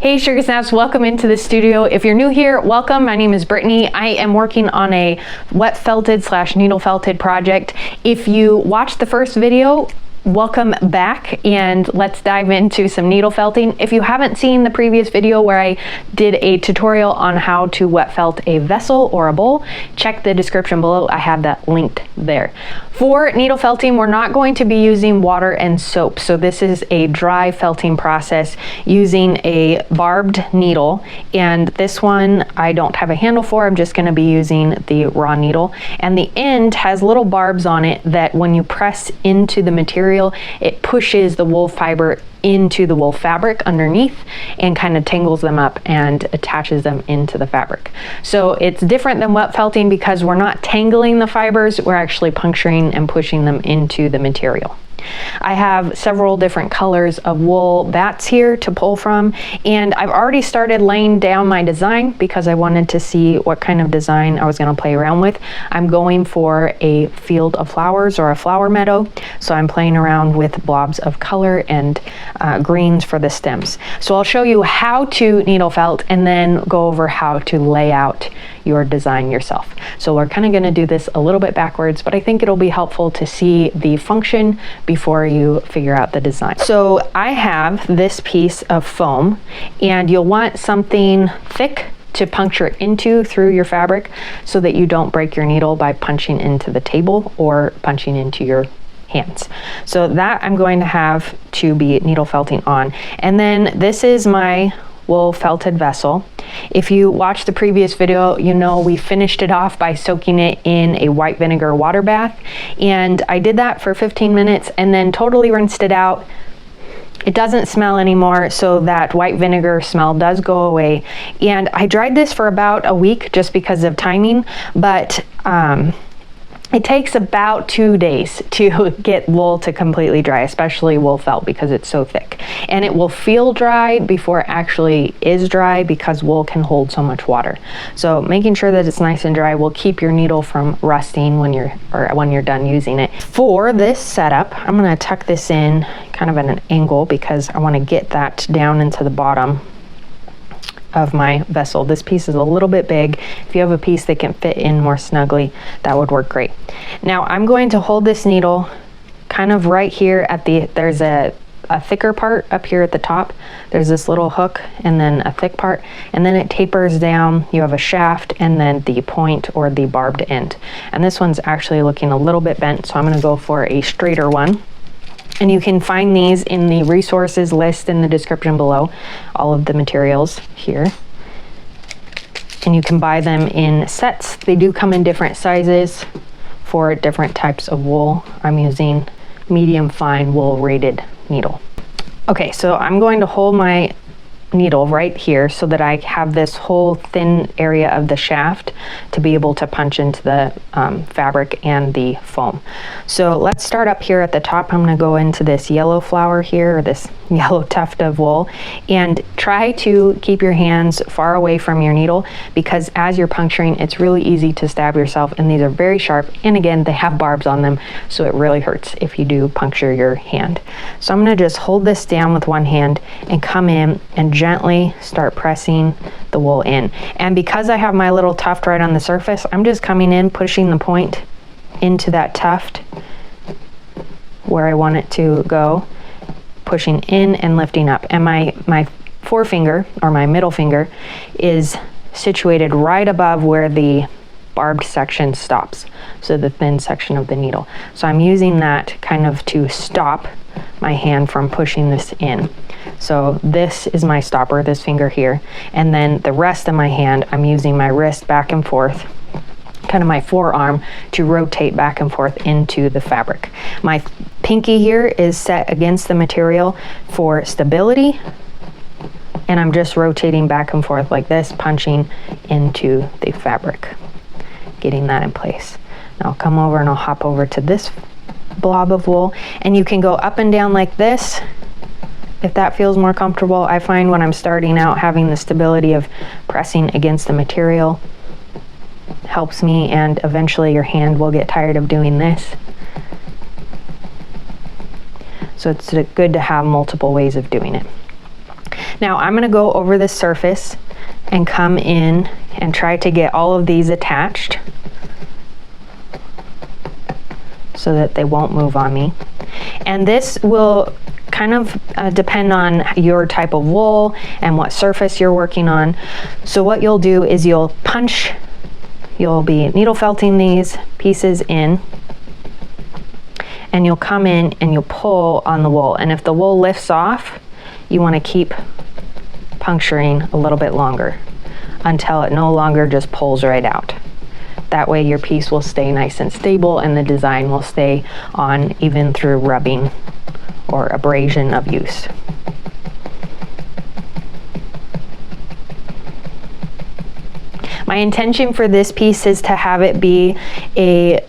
Hey Sugar Snaps, welcome into the studio. If you're new here, welcome. My name is Brittany. I am working on a wet felted / needle felted project. If you watched the first video, welcome back, and let's dive into some needle felting. If you haven't seen the previous video where I did a tutorial on how to wet felt a vessel or a bowl, check the description below. I have that linked there. For needle felting, we're not going to be using water and soap. So this is a dry felting process using a barbed needle. And this one I don't have a handle for. I'm just going to be using the raw needle. And the end has little barbs on it that when you press into the material, it pushes the wool fiber into the wool fabric underneath and kind of tangles them up and attaches them into the fabric. So it's different than wet felting because we're not tangling the fibers, we're actually puncturing and pushing them into the material. I have several different colors of wool bats here to pull from, and I've already started laying down my design because I wanted to see what kind of design I was going to play around with. I'm going for a field of flowers or a flower meadow, so I'm playing around with blobs of color and greens for the stems. So I'll show you how to needle felt and then go over how to lay out your design yourself. So we're kind of going to do this a little bit backwards, but I think it'll be helpful to see the function before you figure out the design. So I have this piece of foam, and you'll want something thick to puncture into through your fabric so that you don't break your needle by punching into the table or punching into your hands. So that I'm going to have to be needle felting on. And then this is my wool felted vessel. If you watched the previous video, you know we finished it off by soaking it in a white vinegar water bath, and I did that for 15 minutes and then totally rinsed it out. It doesn't smell anymore, so that white vinegar smell does go away. And I dried this for about a week just because of timing, but it takes about 2 days to get wool to completely dry, especially wool felt, because it's so thick. And it will feel dry before it actually is dry because wool can hold so much water. So making sure that it's nice and dry will keep your needle from rusting when you're done using it. For this setup, I'm going to tuck this in kind of at an angle because I want to get that down into the bottom of my vessel. This piece is a little bit big. If you have a piece that can fit in more snugly, that would work great. Now I'm going to hold this needle kind of right here at there's a thicker part up here at the top. There's this little hook and then a thick part, and then it tapers down. You have a shaft and then the point or the barbed end. And this one's actually looking a little bit bent, so I'm going to go for a straighter one. And you can find these in the resources list in the description below, all of the materials here. And you can buy them in sets. They do come in different sizes for different types of wool. I'm using medium fine wool rated needle. Okay, so I'm going to hold my needle right here so that I have this whole thin area of the shaft to be able to punch into the fabric and the foam. So let's start up here at the top. I'm going to go into this yellow flower here, or this yellow tuft of wool, and try to keep your hands far away from your needle because as you're puncturing, it's really easy to stab yourself, and these are very sharp, and again, they have barbs on them, so it really hurts if you do puncture your hand. So I'm going to just hold this down with one hand and come in and gently start pressing the wool in. And because I have my little tuft right on the surface, I'm just coming in, pushing the point into that tuft where I want it to go, pushing in and lifting up. And my forefinger, or my middle finger, is situated right above where the barbed section stops, so the thin section of the needle. So I'm using that kind of to stop my hand from pushing this in. So this is my stopper, this finger here, and then the rest of my hand, I'm using my wrist back and forth, kind of my forearm, to rotate back and forth into the fabric. My pinky here is set against the material for stability, and I'm just rotating back and forth like this, punching into the fabric, getting that in place. Now I'll come over and I'll hop over to this blob of wool, and you can go up and down like this if that feels more comfortable. I find when I'm starting out, having the stability of pressing against the material helps me, and eventually your hand will get tired of doing this. So it's good to have multiple ways of doing it. Now I'm going to go over the surface and come in and try to get all of these attached so that they won't move on me. And this will kind of depend on your type of wool and what surface you're working on. So what you'll do is you'll be needle felting these pieces in, and you'll come in and you'll pull on the wool. And if the wool lifts off, you want to keep puncturing a little bit longer until it no longer just pulls right out. That way your piece will stay nice and stable and the design will stay on even through rubbing or abrasion of use. My intention for this piece is to have it be a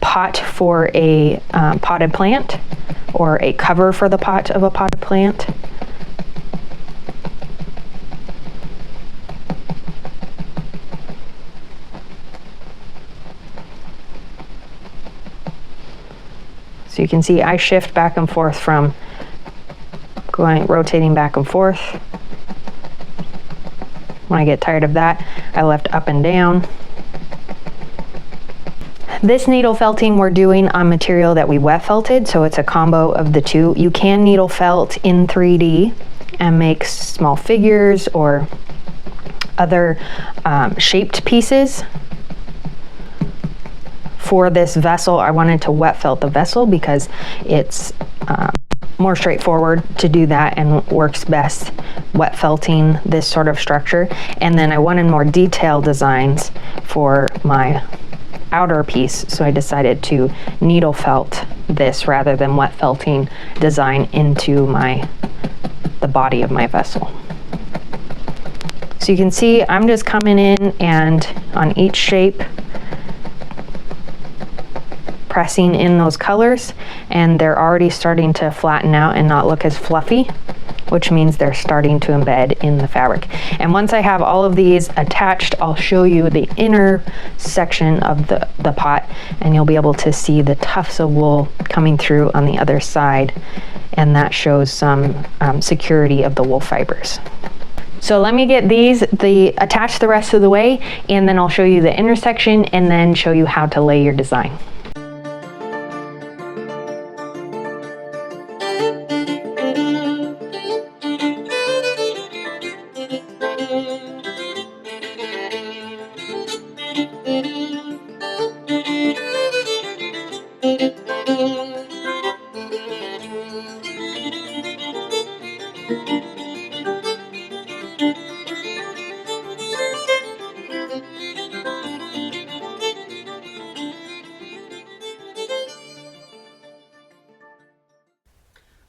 pot for a potted plant, or a cover for the pot of a potted plant. So you can see I shift back and forth from rotating back and forth. When I get tired of that, I left up and down. This needle felting we're doing on material that we wet felted, so it's a combo of the two. You can needle felt in 3D and make small figures or other shaped pieces. For this vessel, I wanted to wet felt the vessel because it's more straightforward to do that and works best wet felting this sort of structure. And then I wanted more detailed designs for my outer piece, so I decided to needle felt this rather than wet felting design into the body of my vessel. So you can see I'm just coming in and on each shape pressing in those colors, and they're already starting to flatten out and not look as fluffy, which means they're starting to embed in the fabric. And once I have all of these attached, I'll show you the inner section of the pot, and you'll be able to see the tufts of wool coming through on the other side, and that shows some security of the wool fibers. So let me get these attached the rest of the way, and then I'll show you the inner section and then show you how to lay your design.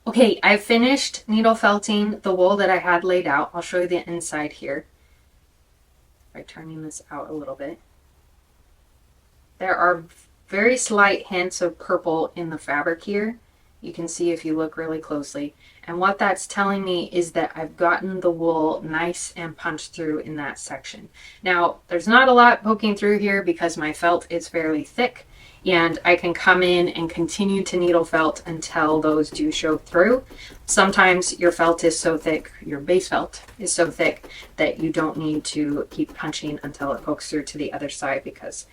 Okay, I've finished needle felting the wool that I had laid out. I'll show you the inside here by turning this out a little bit. There are very slight hints of purple in the fabric here. You can see if you look really closely. And what that's telling me is that I've gotten the wool nice and punched through in that section. Now, there's not a lot poking through here because my felt is fairly thick, and I can come in and continue to needle felt until those do show through. Sometimes your felt is so thick, your base felt is so thick that you don't need to keep punching until it pokes through to the other side because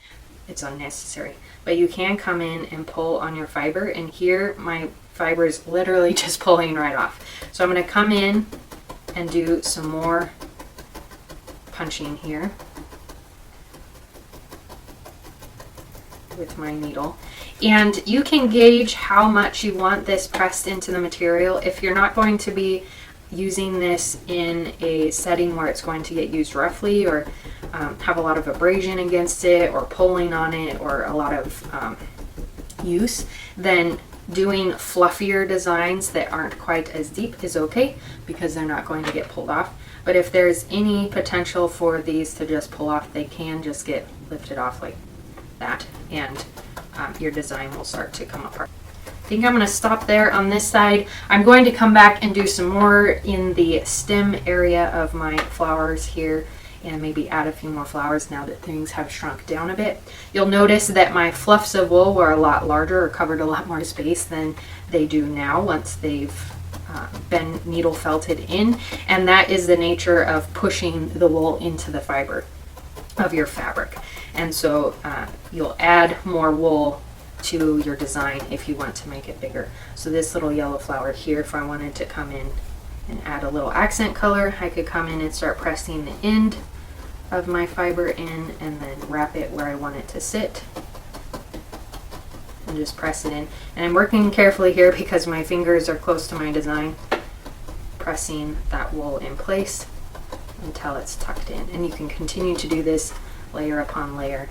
it's unnecessary. But you can come in and pull on your fiber, and here my fiber is literally just pulling right off. So I'm going to come in and do some more punching here with my needle. And you can gauge how much you want this pressed into the material. If you're not going to be using this in a setting where it's going to get used roughly or have a lot of abrasion against it or pulling on it or a lot of use, then doing fluffier designs that aren't quite as deep is okay because they're not going to get pulled off. But if there's any potential for these to just pull off, they can just get lifted off like that, and your design will start to come apart. I think I'm going to stop there on this side. I'm going to come back and do some more in the stem area of my flowers here and maybe add a few more flowers now that things have shrunk down a bit. You'll notice that my fluffs of wool were a lot larger or covered a lot more space than they do now once they've been needle felted in, and that is the nature of pushing the wool into the fiber of your fabric. And so you'll add more wool to your design if you want to make it bigger. So this little yellow flower here, if I wanted to come in and add a little accent color, I could come in and start pressing the end of my fiber in and then wrap it where I want it to sit and just press it in. And I'm working carefully here because my fingers are close to my design, pressing that wool in place until it's tucked in. And you can continue to do this layer upon layer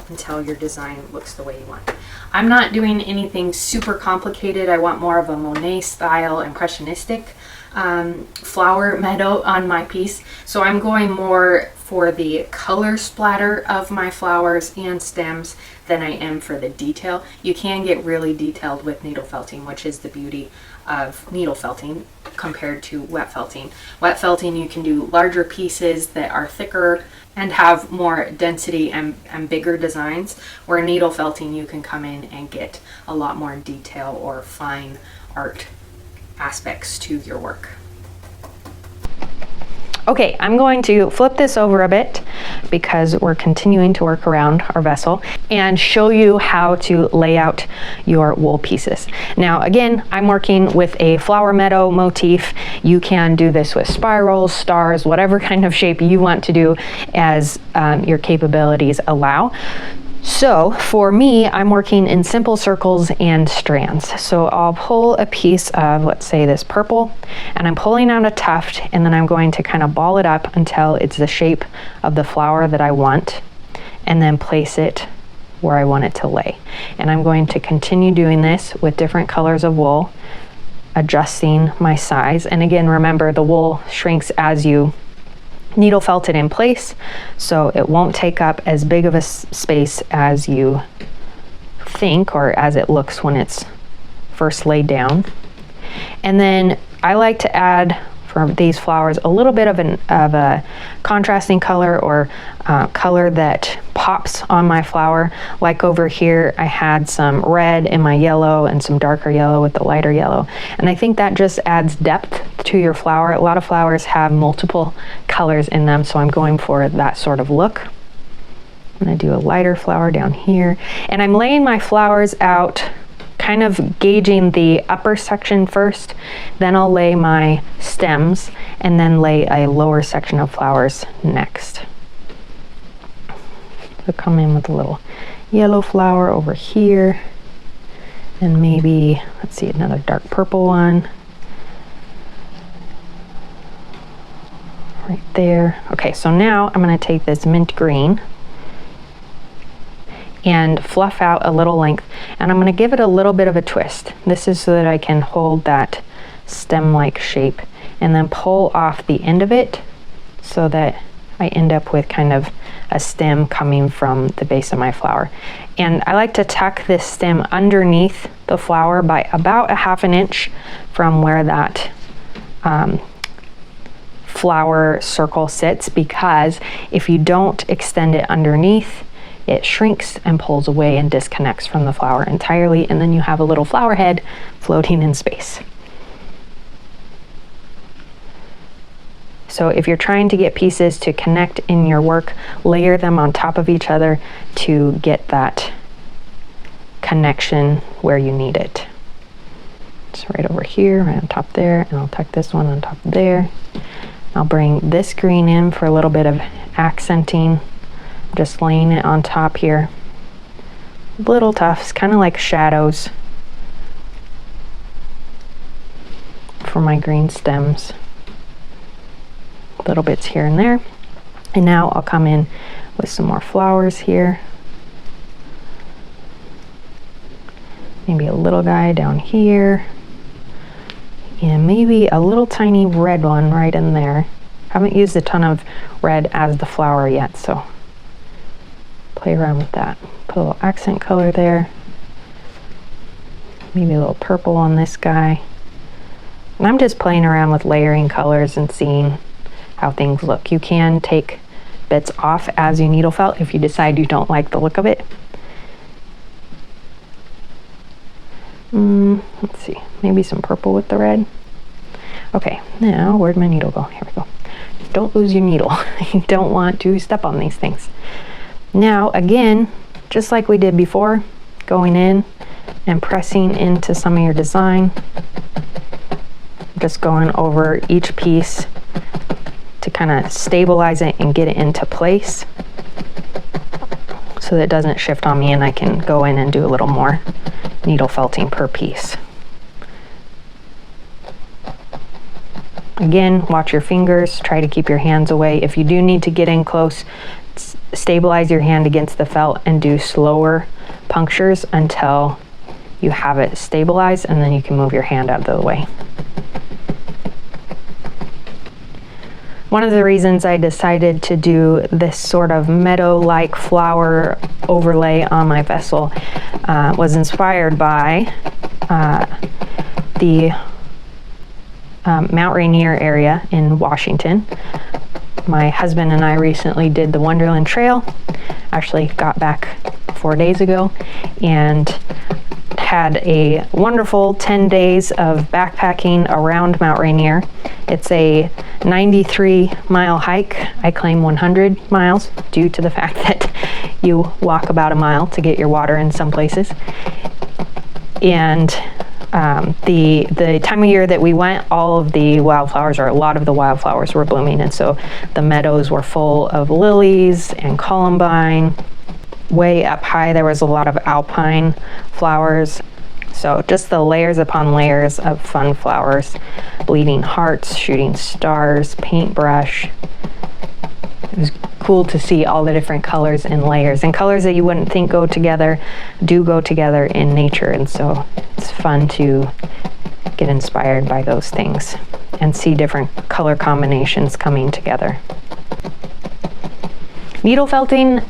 until your design looks the way you want. I'm not doing anything super complicated. I want more of a Monet style impressionistic flower meadow on my piece. So I'm going more for the color splatter of my flowers and stems than I am for the detail. You can get really detailed with needle felting, which is the beauty of needle felting compared to wet felting. Wet felting, you can do larger pieces that are thicker and have more density and bigger designs, where needle felting you can come in and get a lot more detail or fine art aspects to your work. Okay, I'm going to flip this over a bit because we're continuing to work around our vessel and show you how to lay out your wool pieces. Now, again, I'm working with a flower meadow motif. You can do this with spirals, stars, whatever kind of shape you want to do as your capabilities allow. So for me, I'm working in simple circles and strands. So I'll pull a piece of, let's say, this purple, and I'm pulling out a tuft, and then I'm going to kind of ball it up until it's the shape of the flower that I want, and then place it where I want it to lay. And I'm going to continue doing this with different colors of wool, adjusting my size. And again, remember, the wool shrinks as you needle felt it in place, so it won't take up as big of a space as you think or as it looks when it's first laid down. And then I like to add for these flowers a little bit of a contrasting color or color that pops on my flower. Like over here, I had some red in my yellow and some darker yellow with the lighter yellow. And I think that just adds depth to your flower. A lot of flowers have multiple colors in them, so I'm going for that sort of look. I'm gonna do a lighter flower down here. And I'm laying my flowers out, kind of gauging the upper section first, then I'll lay my stems and then lay a lower section of flowers next. So come in with a little yellow flower over here, and maybe, let's see, another dark purple one right there. Okay, so now I'm going to take this mint green and fluff out a little length, and I'm going to give it a little bit of a twist. This is so that I can hold that stem-like shape and then pull off the end of it so that I end up with kind of a stem coming from the base of my flower. And I like to tuck this stem underneath the flower by about a ½ inch from where that flower circle sits, because if you don't extend it underneath, it shrinks and pulls away and disconnects from the flower entirely, and then you have a little flower head floating in space. So if you're trying to get pieces to connect in your work, layer them on top of each other to get that connection where you need it. It's right over here, right on top there, and I'll tuck this one on top of there. I'll bring this green in for a little bit of accenting. Just laying it on top here. Little tufts, kind of like shadows for my green stems. Little bits here and there. And now I'll come in with some more flowers here. Maybe a little guy down here. And maybe a little tiny red one right in there. Haven't used a ton of red as the flower yet, so play around with that. Put a little accent color there. Maybe a little purple on this guy. And I'm just playing around with layering colors and seeing how things look. You can take bits off as you needle felt if you decide you don't like the look of it. Let's see, maybe some purple with the red. Okay, now where'd my needle go? Here we go. Don't lose your needle. You don't want to step on these things. Now again, just like we did before, going in and pressing into some of your design. Just going over each piece to kind of stabilize it and get it into place so that it doesn't shift on me, and I can go in and do a little more needle felting per piece. Again, watch your fingers, try to keep your hands away. If you do need to get in close, stabilize your hand against the felt and do slower punctures until you have it stabilized, and then you can move your hand out of the way. One of the reasons I decided to do this sort of meadow-like flower overlay on my vessel was inspired by the Mount Rainier area in Washington. My husband and I recently did the Wonderland Trail. Actually got back 4 days ago and had a wonderful 10 days of backpacking around Mount Rainier. It's a 93-mile hike. I claim 100 miles due to the fact that you walk about a mile to get your water in some places. And the time of year that we went, all of the wildflowers, or a lot of the wildflowers, were blooming, and so the meadows were full of lilies and columbine. Way up high there was a lot of alpine flowers. So just the layers upon layers of fun flowers. Bleeding hearts, shooting stars, paintbrush. It was cool to see all the different colors and layers, and colors that you wouldn't think go together do go together in nature, and so it's fun to get inspired by those things and see different color combinations coming together. Needle felting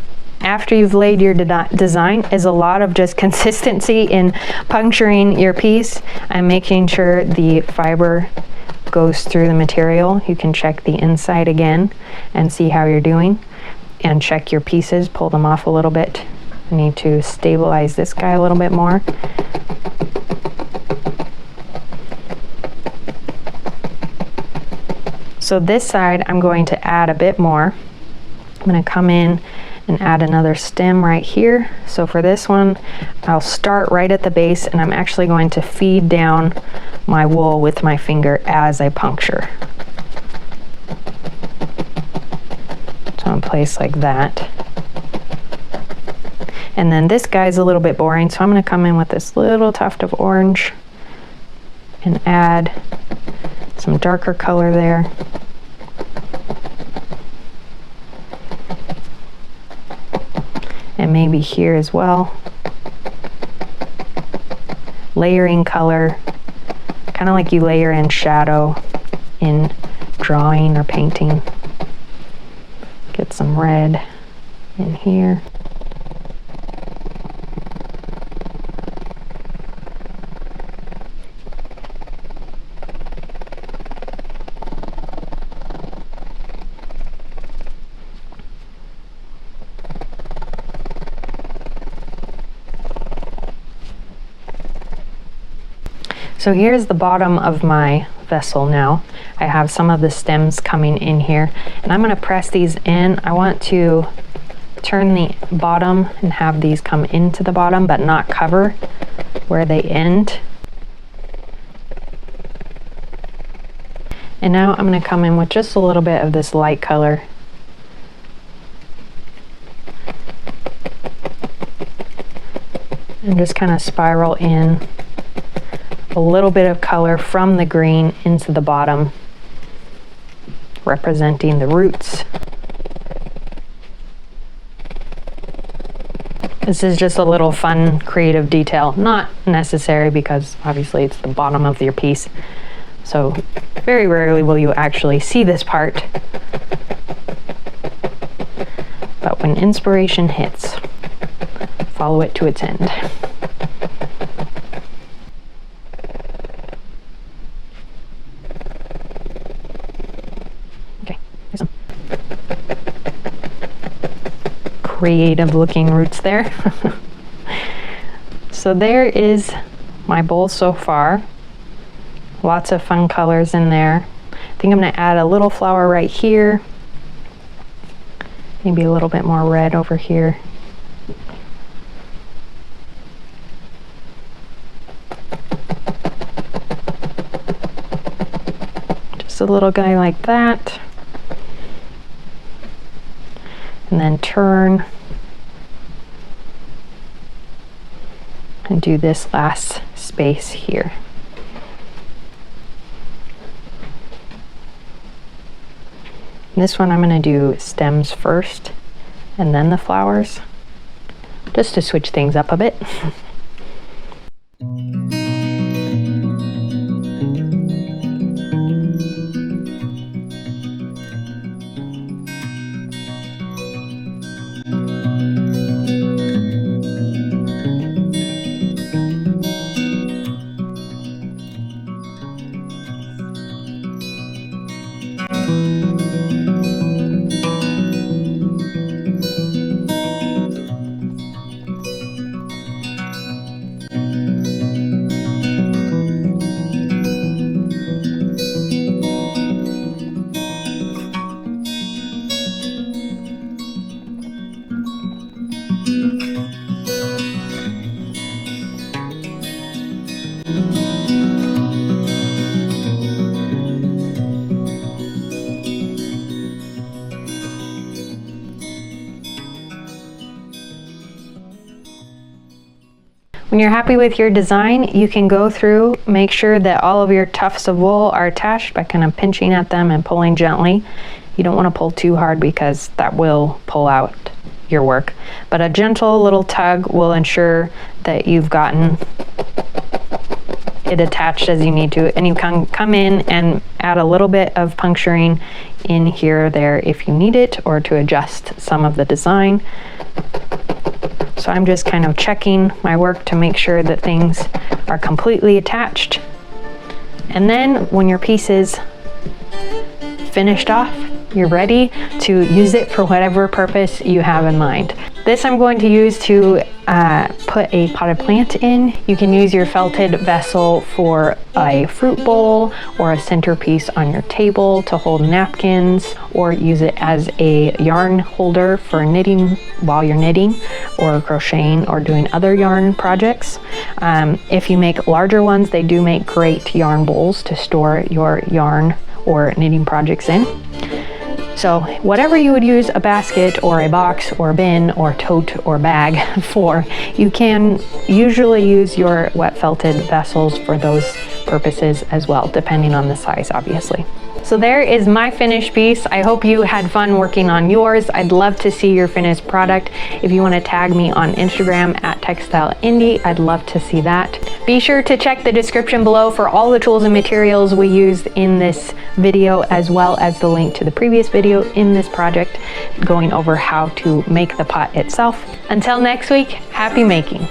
after you've laid your design is a lot of just consistency in puncturing your piece and making sure the fiber goes through the material. You can check the inside again and see how you're doing, and check your pieces, pull them off a little bit. I need to stabilize this guy a little bit more. So this side I'm going to add a bit more. I'm going to come in and add another stem right here. So for this one, I'll start right at the base, and I'm actually going to feed down my wool with my finger as I puncture. So in place like that. And then this guy's a little bit boring, so I'm going to come in with this little tuft of orange and add some darker color there. And maybe here as well. Layering color, kind of like you layer in shadow in drawing or painting. Get some red in here. So here's the bottom of my vessel now. I have some of the stems coming in here, and I'm going to press these in. I want to turn the bottom and have these come into the bottom but not cover where they end. And now I'm going to come in with just a little bit of this light color. And just kind of spiral in a little bit of color from the green into the bottom, representing the roots. This is just a little fun, creative detail, not necessary because obviously it's the bottom of your piece. So very rarely will you actually see this part. But when inspiration hits, follow it to its end. Creative looking roots there. So there is my bowl so far. Lots of fun colors in there. I think I'm gonna add a little flower right here. Maybe a little bit more red over here. Just a little guy like that. And then turn and do this last space here. This one I'm going to do stems first and then the flowers, just to switch things up a bit. When you're happy with your design, you can go through, make sure that all of your tufts of wool are attached by kind of pinching at them and pulling gently. You don't want to pull too hard because that will pull out your work. But a gentle little tug will ensure that you've gotten it attached as you need to. And you can come in and add a little bit of puncturing in here or there if you need it, or to adjust some of the design. So I'm just kind of checking my work to make sure that things are completely attached. And then when your piece is finished off, you're ready to use it for whatever purpose you have in mind. This I'm going to use to put a potted plant in. You can use your felted vessel for a fruit bowl or a centerpiece on your table to hold napkins, or use it as a yarn holder for knitting while you're knitting or crocheting or doing other yarn projects. If you make larger ones, they do make great yarn bowls to store your yarn or knitting projects in. So whatever you would use a basket or a box or bin or tote or bag for, you can usually use your wet felted vessels for those purposes as well, depending on the size, obviously. So there is my finished piece. I hope you had fun working on yours. I'd love to see your finished product. If you want to tag me on Instagram at TextileIndie, I'd love to see that. Be sure to check the description below for all the tools and materials we used in this video, as well as the link to the previous video in this project going over how to make the pot itself. Until next week, happy making.